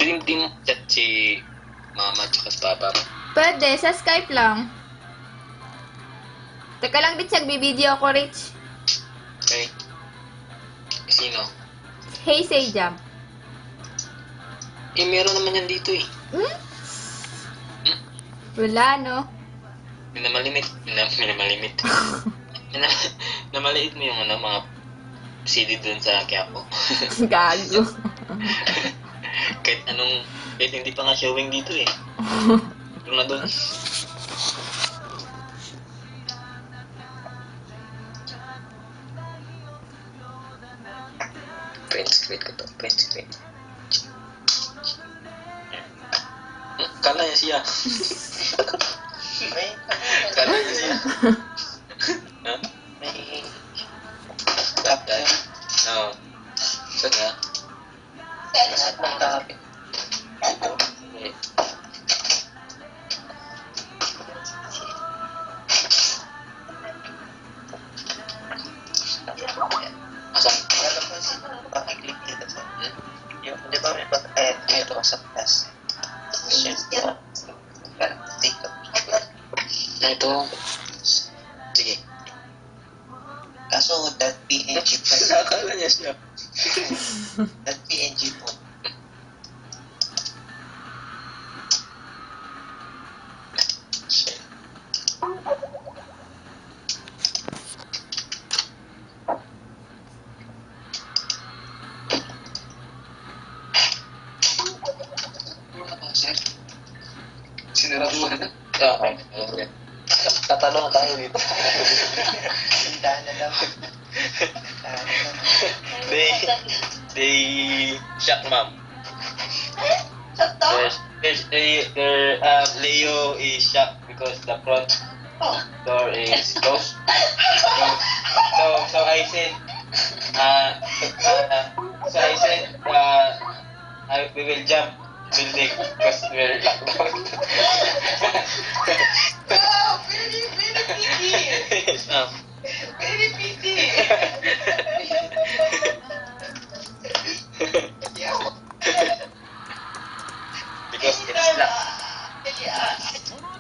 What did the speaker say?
Pwede di mo chat si mama tsaka si papa mo. Pwede, sa Skype lang. Teka lang, Rich, nagbibideo ako, Rich. Okay? Sino? Hey, say jump. Eh, meron naman yan dito eh. Hmm? Hmm? Wala, no? Minamalimit. Minamalimit. Namaliit mo yung ano, mga CD dun sa Quiapo. Gago. kahit hindi pa nga showing dito eh. Pero na dun. Print screen ko to. Print screen. Kala niya siya. Kala niya siya. Ha? May Dahil. Oo. Saan nga? lahat ng kapit. Eh, Asan? Alam mo si pakiklik dito sa yung, di ba may ito sa class. Share. TikTok. Na ito. Sige. Kaso .png pa. Akala niya siya. .png po. Share. Sinaraduhan na. Okay. Tatanong tayo dito. Tindahan na lang. Tindahan na lang. They shock mom. Leo is shocked because the front door is closed. So I said, we will jump building because we're locked down. Wow! Very, very pretty! Yes, ma'am. Very pretty!